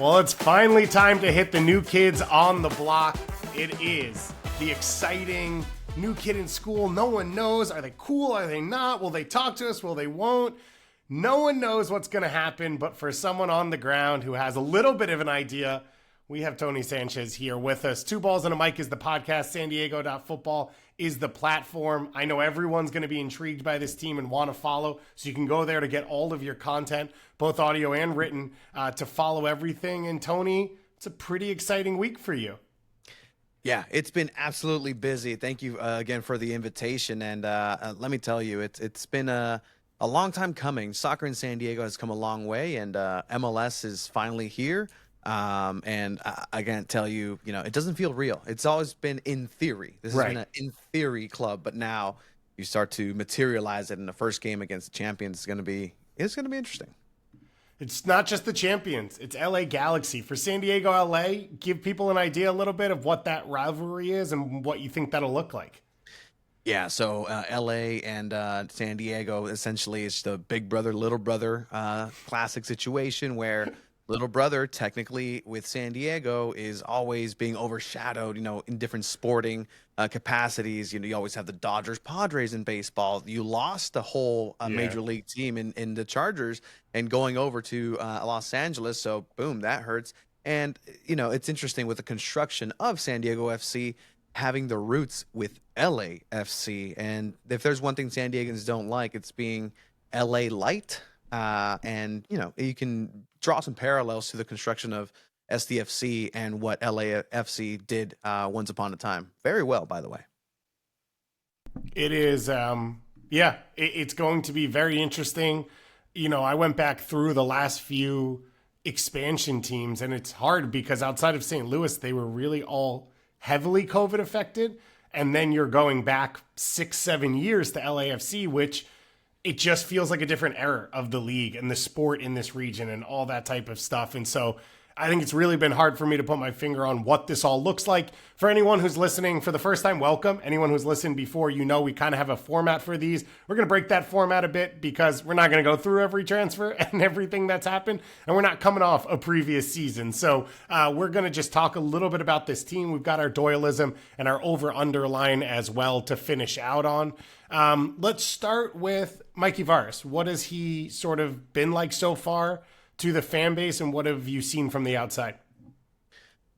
Well, it's finally time to hit the new kids on the block. It is the exciting new kid in school. No one knows. Are they cool? Are they not? Will they talk to us? Will they won't? No one knows what's going to happen, but for someone on the ground who has a little bit of an idea, we have Tony Sanchez here with us. Two Balls and a Mic is the podcast. SanDiego.Futbol is the platform. I know everyone's going to be intrigued by this team and want to follow, so you can go there to get all of your content, both audio and written, to follow everything. And Tony, it's a pretty exciting week for you. Yeah, it's been absolutely busy. Thank you again for the invitation. And let me tell you, it's been a long time coming. Soccer in San Diego has come a long way, and MLS is finally here. And I can't tell you, it doesn't feel real. It's always been in theory. This has been an in theory club, but now you start to materialize it in the first game against the champions. It's going to be interesting. It's not just the champions. It's LA Galaxy. For San Diego, LA, give people an idea a little bit of what that rivalry is and what you think that'll look like. Yeah, so LA and San Diego essentially is the big brother, little brother classic situation where little brother technically with San Diego is always being overshadowed, in different sporting capacities. You always have the Dodgers, Padres in baseball. You lost the whole major league team in the Chargers and going over to Los Angeles. So boom, that hurts. And, it's interesting with the construction of San Diego FC having the roots with LAFC. And if there's one thing San Diegans don't like, it's being LA light. And, you can draw some parallels to the construction of SDFC and what LAFC did once upon a time. Very well, by the way. It is, it's going to be very interesting. I went back through the last few expansion teams, and it's hard because outside of St. Louis, they were really all heavily COVID affected. And then you're going back 6-7 years to LAFC, which it just feels like a different era of the league and the sport in this region and all that type of stuff. And so I think it's really been hard for me to put my finger on what this all looks like. For anyone who's listening for the first time, welcome. Anyone who's listened before, we kind of have a format for these. We're going to break that format a bit because we're not going to go through every transfer and everything that's happened. And we're not coming off a previous season. So we're going to just talk a little bit about this team. We've got our Doyleism and our over-under line as well to finish out on. Let's start with Mikey Varas. What has he sort of been like so far to the fan base, and what have you seen from the outside?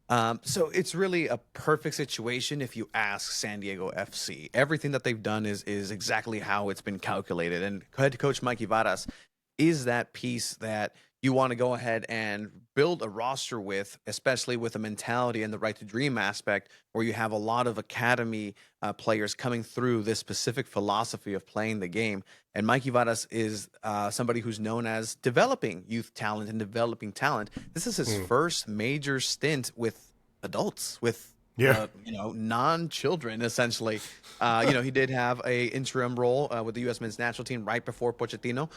So it's really a perfect situation if you ask San Diego FC. Everything that they've done is exactly how it's been calculated. And head coach Mikey Varas is that piece that you want to go ahead and build a roster with, especially with a mentality and the right to dream aspect, where you have a lot of academy players coming through this specific philosophy of playing the game. And Mikey Varas is somebody who's known as developing youth talent and developing talent. This is his first major stint with adults, with non-children, essentially. He did have a interim role with the U.S. men's national team right before Pochettino.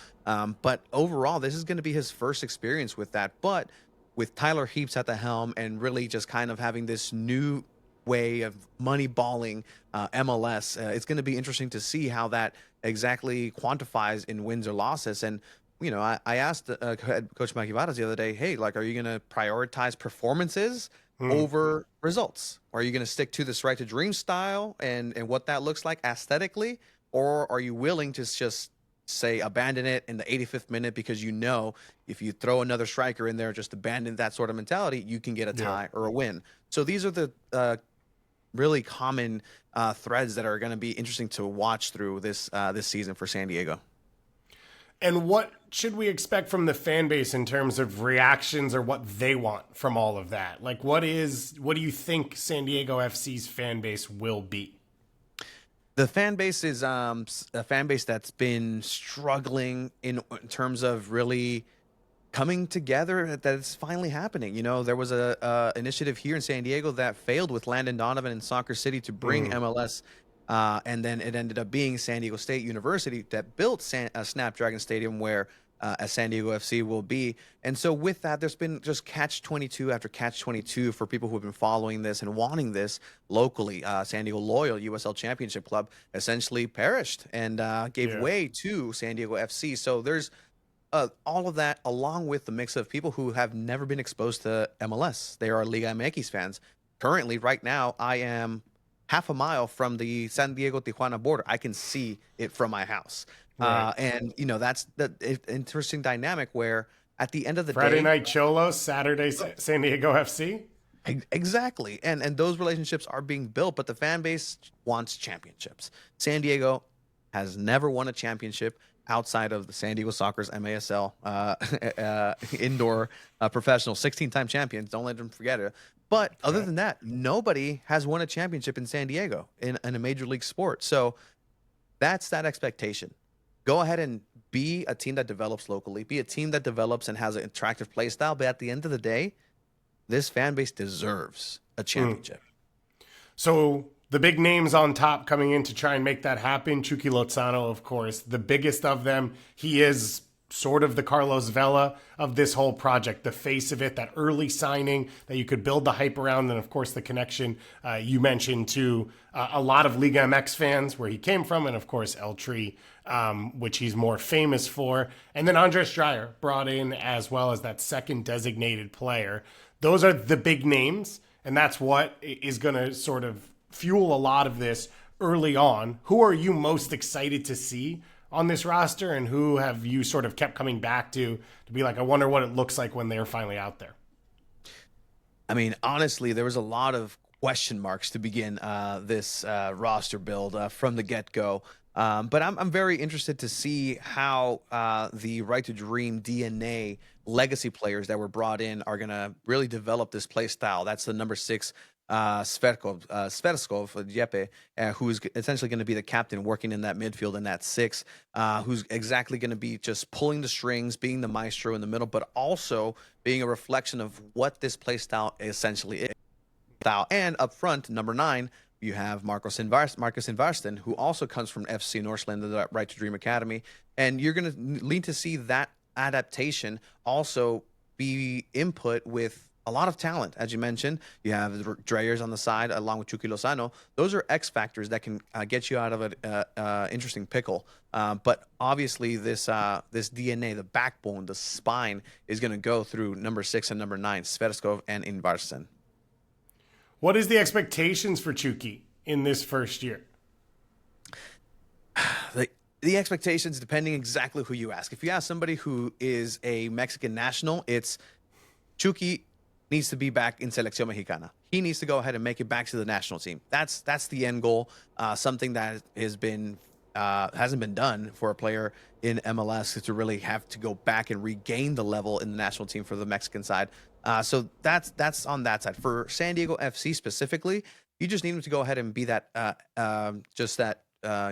But overall, this is going to be his first experience with that. But with Tyler Heaps at the helm and really just kind of having this new way of money balling MLS, it's going to be interesting to see how that exactly quantifies in wins or losses. And I asked Coach Mikey Varas the other day, hey, are you going to prioritize performances over results? Or are you going to stick to this right to dream style and what that looks like aesthetically? Or are you willing to just say abandon it in the 85th minute because if you throw another striker in there, just abandon that sort of mentality, you can get a tie or a win. So these are the really common threads that are going to be interesting to watch through this season for San Diego. And what should we expect from the fan base in terms of reactions or what they want from all of that? What do you think San Diego FC's fan base will be? The fan base is a fan base that's been struggling in terms of really coming together. That it's finally happening. There was a initiative here in San Diego that failed with Landon Donovan and Soccer City to bring MLS. And then it ended up being San Diego State University that built Snapdragon Stadium, where San Diego FC will be. And so with that, there's been just catch-22 after catch-22 for people who have been following this and wanting this locally. San Diego Loyal, USL Championship Club, essentially perished and gave way to San Diego FC. So there's all of that, along with the mix of people who have never been exposed to MLS. They are Liga MX fans. Currently, right now, I am half a mile from the San Diego Tijuana border. I can see it from my house. Right. And, that's the interesting dynamic where at the end of the Friday day, night Cholos, Saturday San Diego FC. exactly. And those relationships are being built, but the fan base wants championships. San Diego has never won a championship outside of the San Diego Soccer's MASL indoor professional 16-time champions. Don't let them forget it. But other than that, nobody has won a championship in San Diego in a major league sport. So that's that expectation. Go ahead and be a team that develops locally, be a team that develops and has an attractive play style. But at the end of the day, this fan base deserves a championship. So the big names on top coming in to try and make that happen. Chucky Lozano, of course, the biggest of them. He is sort of the Carlos Vela of this whole project, the face of it, that early signing that you could build the hype around. And of course, the connection you mentioned to a lot of Liga MX fans where he came from. And of course, El Tri, which he's more famous for. And then Andres Dreyer brought in as well as that second designated player. Those are the big names. And that's what is going to sort of fuel a lot of this early on. Who are you most excited to see on this roster, and who have you sort of kept coming back to be like, I wonder what it looks like when they're finally out there? I mean, honestly, there was a lot of question marks to begin this roster build from the get-go. But I'm very interested to see how the Right to Dream DNA legacy players that were brought in are going to really develop this play style. That's the number 6 Sverskov, Jeppe, who's essentially going to be the captain working in that midfield in that 6, who's exactly going to be just pulling the strings, being the maestro in the middle, but also being a reflection of what this play style essentially is. And up front, number 9, you have Marcus Invarsten, who also comes from FC Northland, the Right to Dream Academy. And you're going to need to see that adaptation also be input with a lot of talent. As you mentioned, you have the Dreyers on the side along with Chucky Lozano. Those are X factors that can get you out of an interesting pickle. But obviously this DNA, the backbone, the spine is going to go through number 6 and number 9, Sverskov and Invarsten. What is the expectations for Chucky in this first year? The expectations, depending exactly who you ask. If you ask somebody who is a Mexican national, it's Chucky needs to be back in Selección Mexicana. He needs to go ahead and make it back to the national team. That's the end goal. Something that has been hasn't been done for a player in MLS to really have to go back and regain the level in the national team for the Mexican side. So that's on that side. For San Diego FC specifically, you just need him to go ahead and be that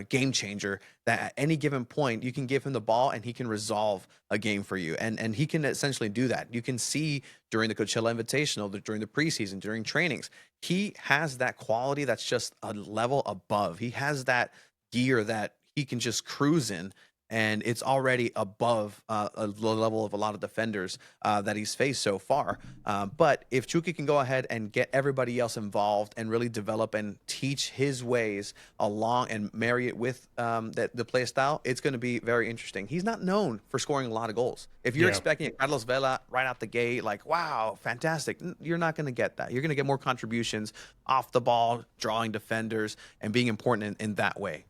game changer, that at any given point you can give him the ball and he can resolve a game for you, and he can essentially do that. You can see during the Coachella Invitational, during the preseason, during trainings, he has that quality that's just a level above. He has that gear that he can just cruise in, and it's already above the level of a lot of defenders that he's faced so far. But if Chucky can go ahead and get everybody else involved and really develop and teach his ways along and marry it with the play style, it's going to be very interesting. He's not known for scoring a lot of goals. If you're expecting a Carlos Vela right out the gate, like, wow, fantastic, you're not going to get that. You're going to get more contributions off the ball, drawing defenders, and being important in that way.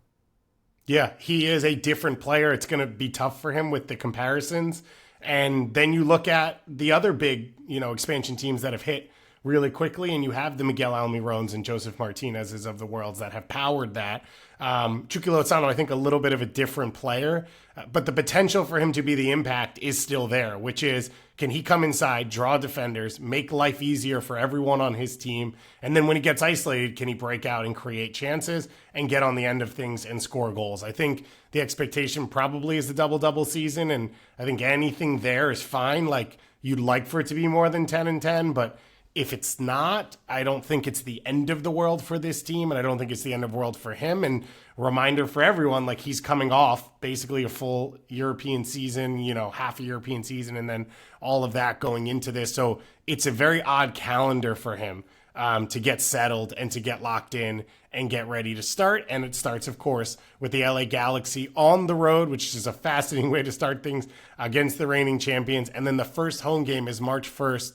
Yeah, he is a different player. It's going to be tough for him with the comparisons. And then you look at the other big, expansion teams that have hit really quickly, and you have the Miguel Almirones and Joseph Martinez's of the worlds that have powered that. Chucky Lozano, I think, a little bit of a different player, but the potential for him to be the impact is still there, which is, can he come inside, draw defenders, make life easier for everyone on his team, and then when he gets isolated, can he break out and create chances and get on the end of things and score goals? I think the expectation probably is the double-double season, and I think anything there is fine. Like, you'd like for it to be more than 10 and 10, but if it's not, I don't think it's the end of the world for this team, and I don't think it's the end of the world for him. And reminder for everyone, like, he's coming off basically a full European season, half a European season, and then all of that going into this. So it's a very odd calendar for him. to get settled and to get locked in and get ready to start. And it starts, of course, with the LA Galaxy on the road, which is a fascinating way to start things against the reigning champions. And then the first home game is March 1st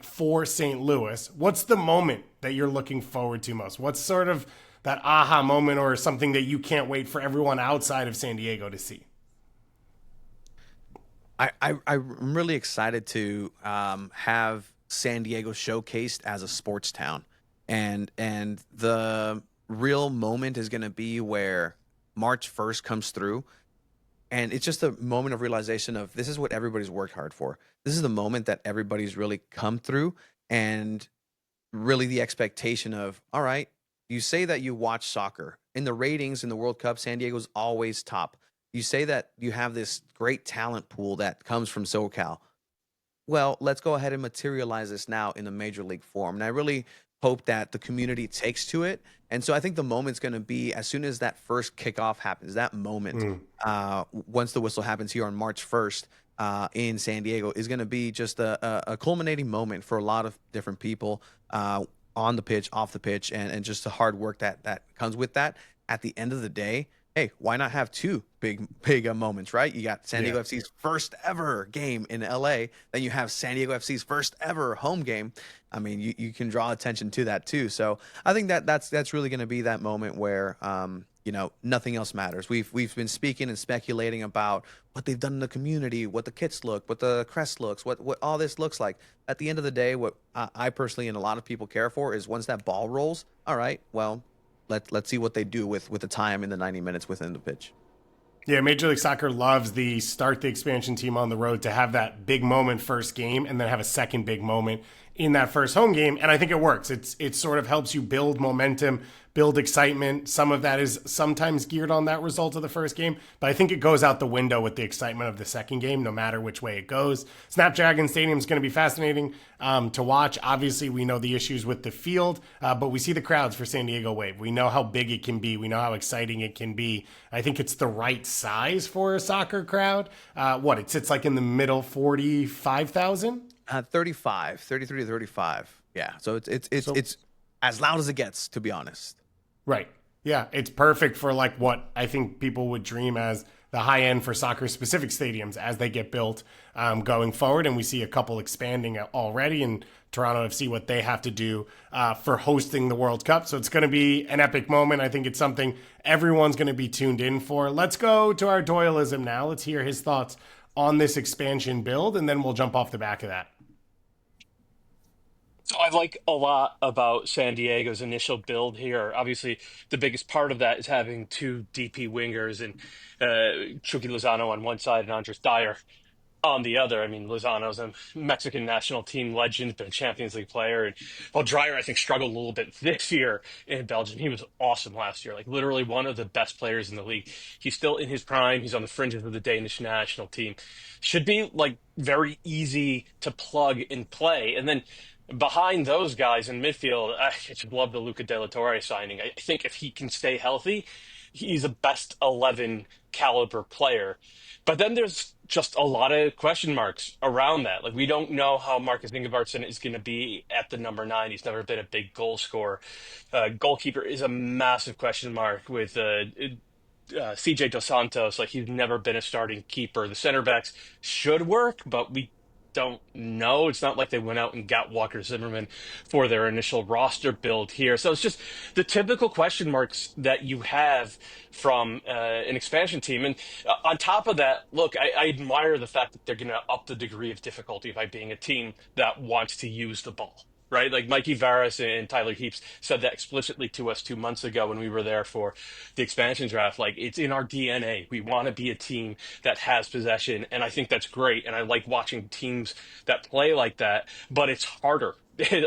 for St. Louis. What's the moment that you're looking forward to most? What's sort of that aha moment or something that you can't wait for everyone outside of San Diego to see? I'm really excited to have San Diego showcased as a sports town, and the real moment is going to be where March 1st comes through, and it's just a moment of realization of this is what everybody's worked hard for. This is the moment that everybody's really come through, and really the expectation of, all right, you say that you watch soccer in the ratings in the World Cup, San Diego's always top. You say that you have this great talent pool that comes from SoCal. Well, let's go ahead and materialize this now in a major league form. And I really hope that the community takes to it. And so I think the moment's going to be as soon as that first kickoff happens, that moment, once the whistle happens here on March 1st in San Diego, is going to be just a culminating moment for a lot of different people on the pitch, off the pitch, and just the hard work that comes with that. At the end of the day, hey, why not have two big moments, right? You got San Diego FC's first ever game in LA, then you have San Diego FC's first ever home game. I mean, you can draw attention to that too. So I think that's really going to be that moment where nothing else matters. We've been speaking and speculating about what they've done in the community, what the kits look, what the crest looks, what all this looks like. At the end of the day, what I personally and a lot of people care for is once that ball rolls, all right, well, let's see what they do with the time in the 90 minutes within the pitch. Yeah, Major League Soccer loves the start the expansion team on the road to have that big moment first game and then have a second big moment in that first home game. And I think it works. It sort of helps you build momentum, build excitement. Some of that is sometimes geared on that result of the first game, but I think it goes out the window with the excitement of the second game, no matter which way it goes. Snapdragon Stadium is going to be fascinating to watch. Obviously, we know the issues with the field, but we see the crowds for San Diego Wave. We know how big it can be. We know how exciting it can be. I think it's the right size for a soccer crowd. It sits like in the middle 45,000? 33 to 35. Yeah. So it's as loud as it gets, to be honest. Right. Yeah, it's perfect for like what I think people would dream as the high end for soccer specific stadiums as they get built going forward. And we see a couple expanding already in Toronto FC, what they have to do for hosting the World Cup. So it's going to be an epic moment. I think it's something everyone's going to be tuned in for. Let's go to our Doyleism now. Let's hear his thoughts on this expansion build, and then we'll jump off the back of that. So I like a lot about San Diego's initial build here. Obviously, the biggest part of that is having two DP wingers and Chucky Lozano on one side and Andres Dyer on the other. I mean, Lozano's a Mexican national team legend, been a Champions League player. And while Dreyer, I think, struggled a little bit this year in Belgium, he was awesome last year. Like, literally one of the best players in the league. He's still in his prime. He's on the fringes of the Danish national team. Should be, like, very easy to plug and play. And then behind those guys in midfield, I just love the Luca De La Torre signing. I think if he can stay healthy, he's a best 11 caliber player. But then there's just a lot of question marks around that. Like, we don't know how Marcus Ingevartsen is going to be at the number 9. He's never been a big goal scorer. Goalkeeper is a massive question mark with CJ Dos Santos. Like, he's never been a starting keeper. The center backs should work, but we don't know. It's not like they went out and got Walker Zimmerman for their initial roster build here. So it's just the typical question marks that you have from an expansion team. And on top of that, look, I admire the fact that they're going to up the degree of difficulty by being a team that wants to use the ball. Right? Like Mikey Varas and Tyler Heaps said that explicitly to us 2 months ago when we were there for the expansion draft. Like, it's in our DNA. We want to be a team that has possession. And I think that's great. And I like watching teams that play like that, but it's harder.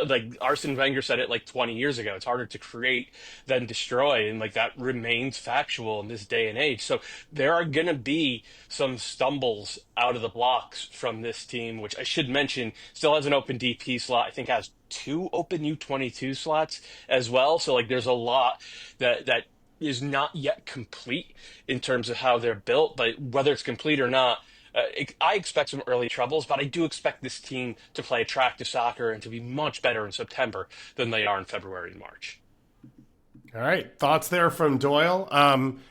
Like Arsene Wenger said it like 20 years ago. It's harder to create than destroy. And like that remains factual in this day and age. So there are going to be some stumbles out of the blocks from this team, which I should mention still has an open DP slot. I think has 2 open U22 slots as well. So like there's a lot that is not yet complete in terms of how they're built, but whether it's complete or not, I expect some early troubles, but I do expect this team to play attractive soccer and to be much better in September than they are in February and March. All right. Thoughts there from Doyle.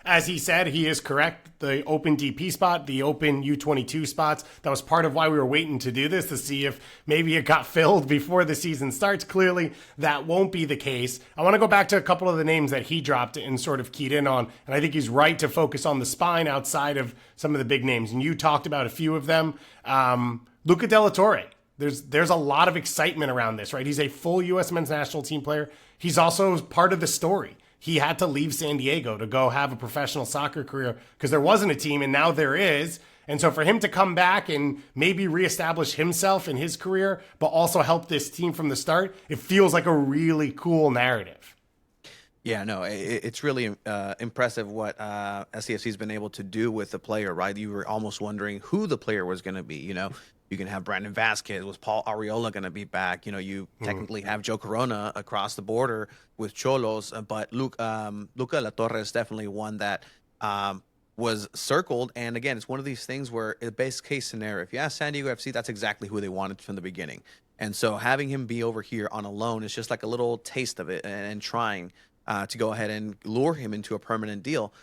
As he said, he is correct. The open DP spot, the open U22 spots, that was part of why we were waiting to do this, to see if maybe it got filled before the season starts. Clearly, that won't be the case. I want to go back to a couple of the names that he dropped and sort of keyed in on. And I think he's right to focus on the spine outside of some of the big names. And you talked about a few of them. Luca De La Torre. There's a lot of excitement around this, right? He's a full U.S. men's national team player. He's also part of the story. He had to leave San Diego to go have a professional soccer career because there wasn't a team, and now there is. And so for him to come back and maybe reestablish himself in his career, but also help this team from the start, it feels like a really cool narrative. Yeah, no, it's really impressive what SCFC's been able to do with the player, right? You were almost wondering who the player was going to be, you know? You can have Brandon Vasquez. Was Paul Arriola going to be back? You know, you technically have Joe Corona across the border with Cholos, but Luca La Torre is definitely one that was circled. And again, it's one of these things where a best case scenario, if you ask San Diego FC, that's exactly who they wanted from the beginning. And so having him be over here on a loan is just like a little taste of it, and trying to go ahead and lure him into a permanent deal.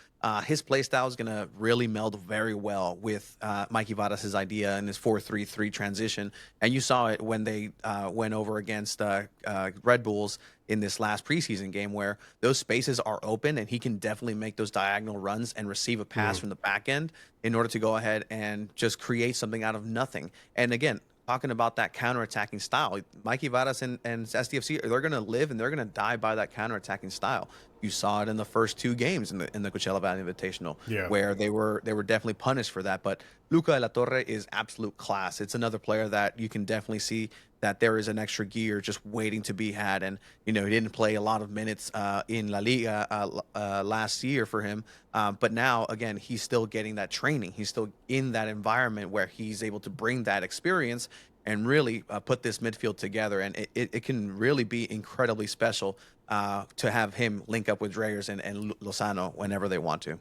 His play style is going to really meld very well with Mikey Varas' idea and his 4-3-3 transition. And you saw it when they went over against Red Bulls in this last preseason game, where those spaces are open and he can definitely make those diagonal runs and receive a pass from the back end in order to go ahead and just create something out of nothing. And again, talking about that counterattacking style, Mikey Varas and SDFC, they're going to live and they're going to die by that counterattacking style. You saw it in the first two games in the Coachella Valley Invitational, where they were definitely punished for that. But Luca de La Torre is absolute class. It's another player that you can definitely see that there is an extra gear just waiting to be had. And, you know, he didn't play a lot of minutes in La Liga last year for him. But now, again, he's still getting that training. He's still in that environment where he's able to bring that experience and really put this midfield together. And it can really be incredibly special to have him link up with Dreyers and Lozano whenever they want to.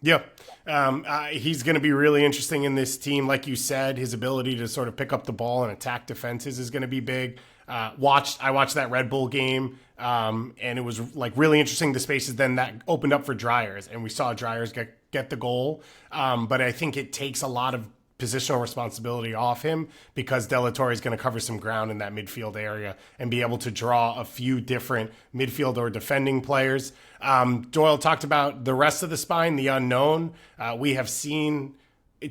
Yeah. He's going to be really interesting in this team. Like you said, his ability to sort of pick up the ball and attack defenses is going to be big. I watched that Red Bull game, and it was like really interesting, the spaces then that opened up for Dreyers, and we saw Dreyers get the goal. But I think it takes a lot of positional responsibility off him, because De La Torre is going to cover some ground in that midfield area and be able to draw a few different midfield or defending players. Doyle talked about the rest of the spine, the unknown. We have seen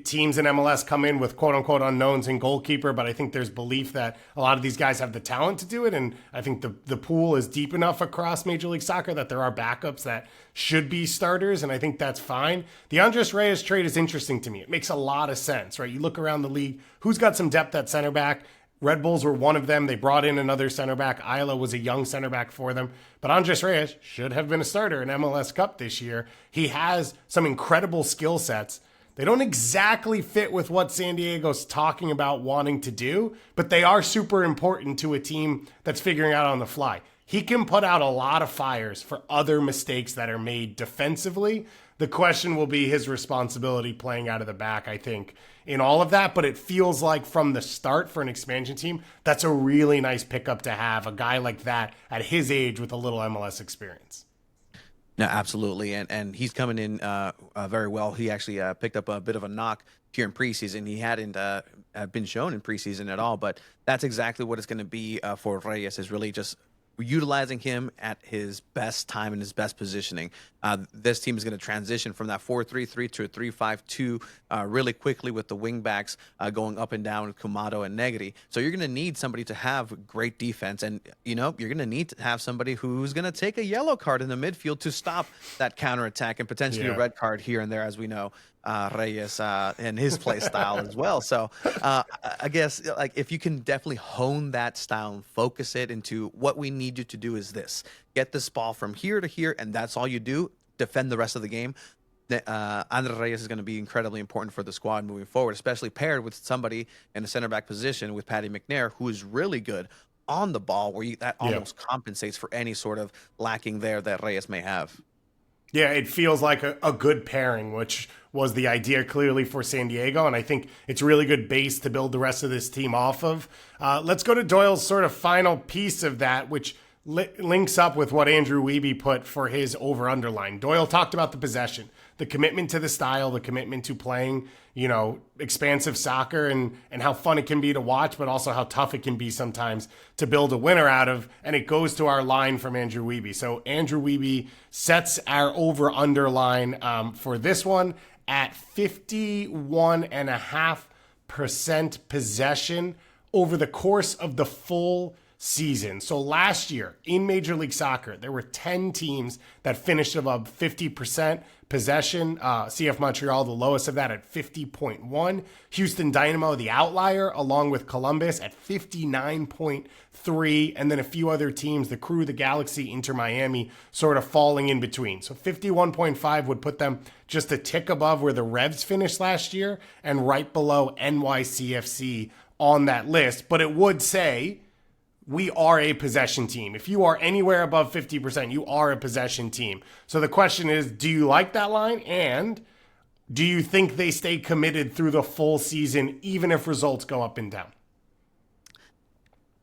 teams in MLS come in with quote unquote unknowns in goalkeeper, but I think there's belief that a lot of these guys have the talent to do it. And I think the pool is deep enough across Major League Soccer that there are backups that should be starters. And I think that's fine. The Andres Reyes trade is interesting to me. It makes a lot of sense, right? You look around the league, who's got some depth at center back? Red Bulls were one of them. They brought in another center back. Isla was a young center back for them. But Andres Reyes should have been a starter in MLS Cup this year. He has some incredible skill sets. They don't exactly fit with what San Diego's talking about wanting to do, but they are super important to a team that's figuring out on the fly. He can put out a lot of fires for other mistakes that are made defensively. The question will be his responsibility playing out of the back, I think, in all of that. But it feels like from the start for an expansion team, that's a really nice pickup to have, a guy like that at his age with a little MLS experience. No, absolutely, and he's coming in very well. He actually picked up a bit of a knock here in preseason. He hadn't been shown in preseason at all, but that's exactly what it's going to be for Reyes, is really just utilizing him at his best time and his best positioning. This team is going to transition from that 4-3-3 to a 3-5-2 really quickly, with the wing backs going up and down with Kumado and Negri. So you're going to need somebody to have great defense, and you know you're going to need to have somebody who's going to take a yellow card in the midfield to stop that counterattack, and potentially a red card here and there, as we know. Reyes and his play style as well. So I guess like if you can definitely hone that style and focus it into what we need you to do is this: get this ball from here to here, and that's all you do. Defend the rest of the game. Andre Reyes is going to be incredibly important for the squad moving forward, especially paired with somebody in the center back position with Patty McNair, who is really good on the ball, where that almost compensates for any sort of lacking there that Reyes may have. Yeah, it feels like a good pairing, which was the idea clearly for San Diego. And I think it's a really good base to build the rest of this team off of. Let's go to Doyle's sort of final piece of that, which links up with what Andrew Wiebe put for his over-underline. Doyle talked about the possession, the commitment to the style, the commitment to playing, expansive soccer and how fun it can be to watch, but also how tough it can be sometimes to build a winner out of. And it goes to our line from Andrew Wiebe. So Andrew Wiebe sets our over-underline for this one at 51.5% possession over the course of the full season. So last year in Major League Soccer, there were 10 teams that finished above 50% possession. CF Montreal, the lowest of that at 50.1. Houston Dynamo, the outlier, along with Columbus at 59.3. And then a few other teams, the Crew, the Galaxy, Inter Miami, sort of falling in between. So 51.5 would put them just a tick above where the Revs finished last year and right below NYCFC on that list. But it would say we are a possession team. If you are anywhere above 50%, you are a possession team. So the question is, do you like that line? And do you think they stay committed through the full season, even if results go up and down?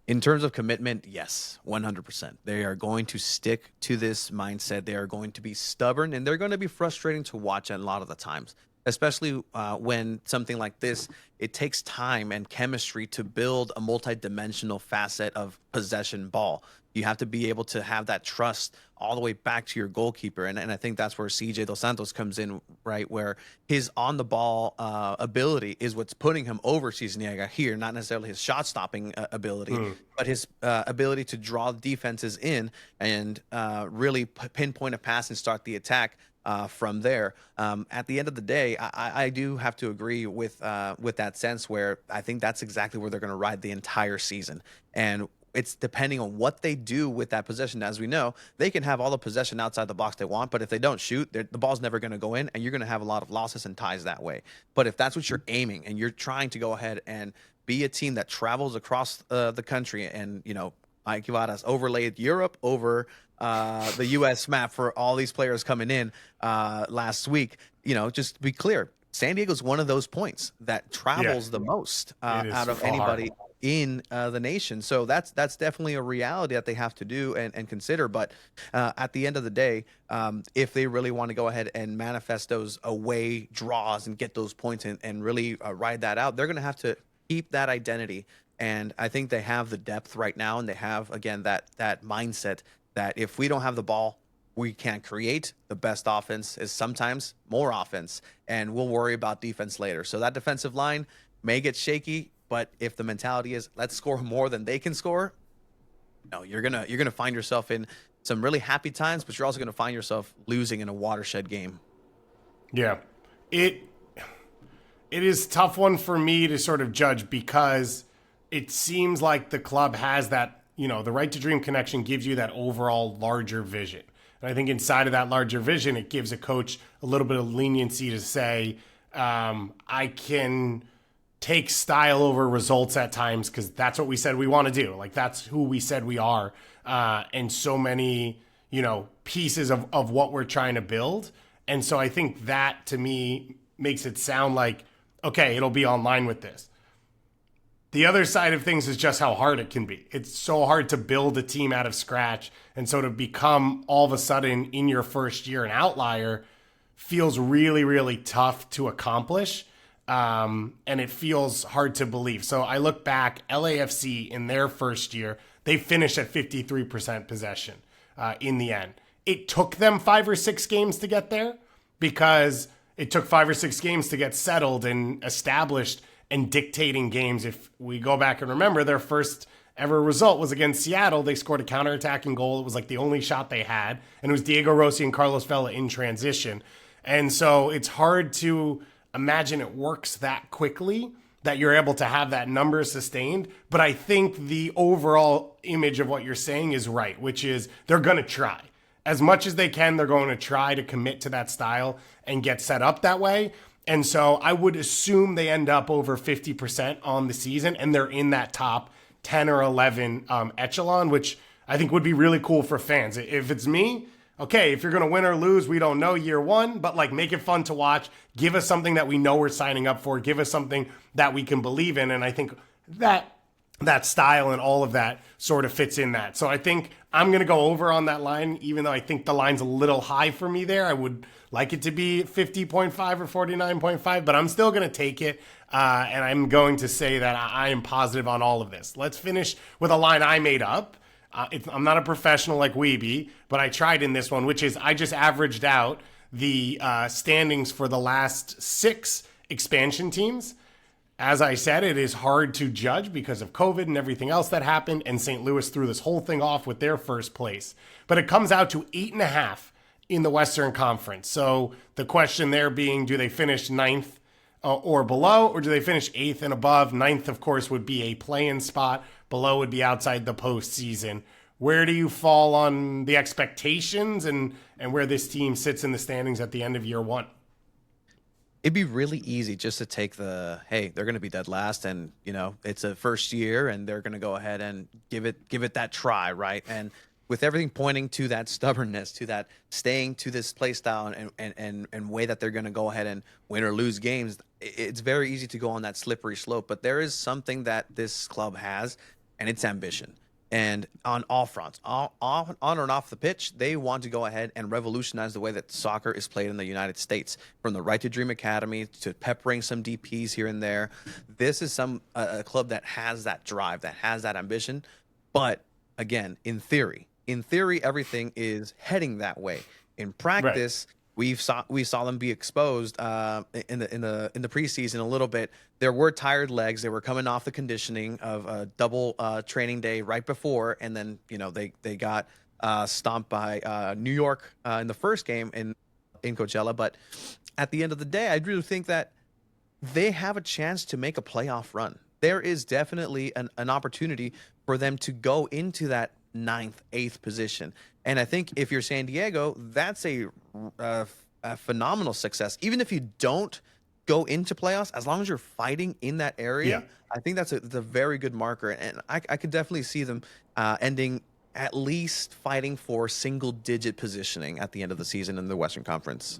In terms of commitment, yes, 100%. They are going to stick to this mindset. They are going to be stubborn, and they're going to be frustrating to watch a lot of the times, especially when something like this, it takes time and chemistry to build a multi-dimensional facet of possession ball. You have to be able to have that trust all the way back to your goalkeeper. And I think that's where CJ Dos Santos comes in, right? Where his on-the-ball ability is what's putting him over Cisniega here, not necessarily his shot-stopping ability, but his ability to draw defenses in and really pinpoint a pass and start the attack from there. At the end of the day, I do have to agree with that sense where I think that's exactly where they're going to ride the entire season. And it's depending on what they do with that possession. As we know, they can have all the possession outside the box they want, but if they don't shoot, the ball's never going to go in, and you're going to have a lot of losses and ties that way. But if that's what you're aiming and you're trying to go ahead and be a team that travels across the country and, Mike Ibarra's overlaid Europe over the U.S. map for all these players coming in last week, just to be clear, San Diego's one of those points that travels the most out of anybody in the nation. So that's definitely a reality that they have to do and consider. But at the end of the day, if they really want to go ahead and manifest those away draws and get those points and really ride that out, they're going to have to keep that identity. And I think they have the depth right now, and they have, again, that mindset that if we don't have the ball, we can't create. The best offense is sometimes more offense, and we'll worry about defense later. So that defensive line may get shaky, but if the mentality is let's score more than they can score, you're gonna find yourself in some really happy times, but you're also gonna find yourself losing in a watershed game. Yeah, it is a tough one for me to sort of judge because it seems like the club has that, the Right to Dream connection gives you that overall larger vision. And I think inside of that larger vision, it gives a coach a little bit of leniency to say, I can take style over results at times because that's what we said we want to do. Like, that's who we said we are. And so many, pieces of what we're trying to build. And so I think that, to me, makes it sound like, okay, it'll be online with this. The other side of things is just how hard it can be. It's so hard to build a team out of scratch. And so to become all of a sudden in your first year an outlier feels really, really tough to accomplish. And it feels hard to believe. So I look back, LAFC in their first year, they finished at 53% possession in the end. It took them 5 or 6 games to get there because it took 5 or 6 games to get settled and established and dictating games. If we go back and remember, their first ever result was against Seattle. They scored a counterattacking goal. It was like the only shot they had. And it was Diego Rossi and Carlos Vela in transition. And so it's hard to imagine it works that quickly, that you're able to have that number sustained. But I think the overall image of what you're saying is right, which is they're going to try. As much as they can, they're going to try to commit to that style and get set up that way. And so I would assume they end up over 50% on the season, and they're in that top 10 or 11 echelon, which I think would be really cool for fans. If it's me, okay, if you're going to win or lose, we don't know year one, but like make it fun to watch. Give us something that we know we're signing up for. Give us something that we can believe in. And I think that style and all of that sort of fits in that. So I think I'm going to go over on that line, even though I think the line's a little high for me there. I would like it to be 50.5 or 49.5, but I'm still going to take it. And I'm going to say that I am positive on all of this. Let's finish with a line I made up. I'm not a professional like Weeby, but I tried in this one, which is I just averaged out the standings for the last 6 expansion teams. As I said, it is hard to judge because of COVID and everything else that happened, and St. Louis threw this whole thing off with their first place. But it comes out to 8.5 in the Western Conference. So the question there being, do they finish 9th or below, or do they finish 8th and above? 9th, of course, would be a play-in spot. Below would be outside the postseason. Where do you fall on the expectations and where this team sits in the standings at the end of year one? It'd be really easy just to take hey, they're going to be dead last, and it's a first year, and they're going to go ahead and give it that try, right? And with everything pointing to that stubbornness, to that staying to this play style and way that they're going to go ahead and win or lose games, it's very easy to go on that slippery slope. But there is something that this club has, and it's ambition. And on all fronts, on and off the pitch, they want to go ahead and revolutionize the way that soccer is played in the United States. From the Right to Dream Academy to peppering some DPs here and there, this is a club that has that drive, that has that ambition. But again, in theory, everything is heading that way. In practice, we saw them be exposed in the preseason a little bit. There were tired legs. They were coming off the conditioning of a double training day right before, and then they got stomped by New York in the first game in Coachella. But at the end of the day, I really think that they have a chance to make a playoff run. There is definitely an opportunity for them to go into that 9th, 8th position. And I think if you're San Diego, that's a phenomenal success. Even if you don't go into playoffs, as long as you're fighting in that area, I think that's a very good marker. And I could definitely see them ending at least fighting for single-digit positioning at the end of the season in the Western Conference.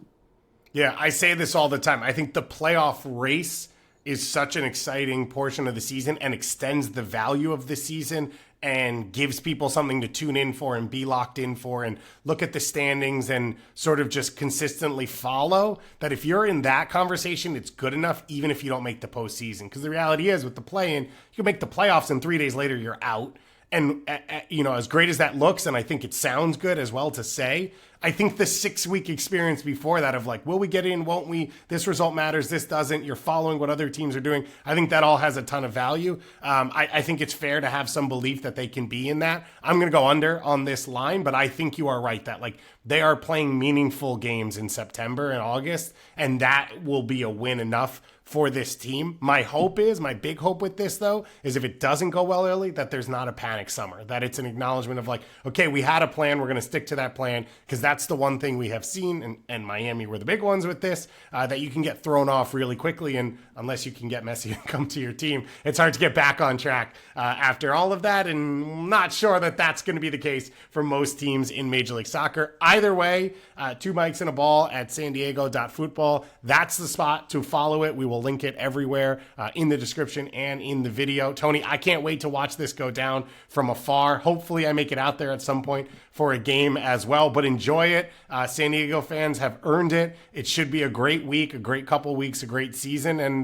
Yeah, I say this all the time. I think the playoff race is such an exciting portion of the season and extends the value of the season and gives people something to tune in for and be locked in for and look at the standings and sort of just consistently follow. That if you're in that conversation, it's good enough even if you don't make the postseason. Because the reality is with the play-in, you can make the playoffs and 3 days later you're out. And, as great as that looks, and I think it sounds good as well to say, I think the 6-week experience before that of like, will we get in, won't we? This result matters, this doesn't. You're following what other teams are doing. I think that all has a ton of value. I think it's fair to have some belief that they can be in that. I'm going to go under on this line, but I think you are right that like they are playing meaningful games in September and August, and that will be a win enough for this team. My big hope with this though, is if it doesn't go well early, that there's not a panic summer, that it's an acknowledgement of like, okay, we had a plan, we're going to stick to that plan, because that's the one thing we have seen, and Miami were the big ones with this, that you can get thrown off really quickly, and unless you can get Messi to come to your team, it's hard to get back on track after all of that, and I'm not sure that that's going to be the case for most teams in Major League Soccer. Either way, 2 mics and a ball at SanDiego.Futbol. That's the spot to follow it. We will link it everywhere in the description and in the video. Tony, I can't wait to watch this go down from afar. Hopefully I make it out there at some point for a game as well, but enjoy it. San Diego fans have earned it. It should be a great week, a great couple weeks, a great season, and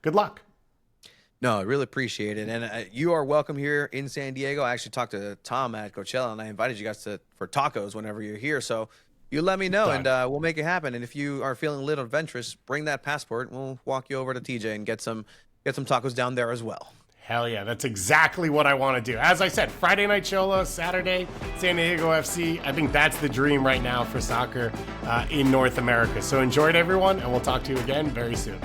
good luck. No, I really appreciate it. And you are welcome here in San Diego. I actually talked to Tom at Coachella, and I invited you guys for tacos whenever you're here. So you let me know, and we'll make it happen. And if you are feeling a little adventurous, bring that passport. We'll walk you over to TJ and get some tacos down there as well. Hell yeah, that's exactly what I want to do. As I said, Friday Night Cholo, Saturday, San Diego FC. I think that's the dream right now for soccer in North America. So enjoy it, everyone, and we'll talk to you again very soon.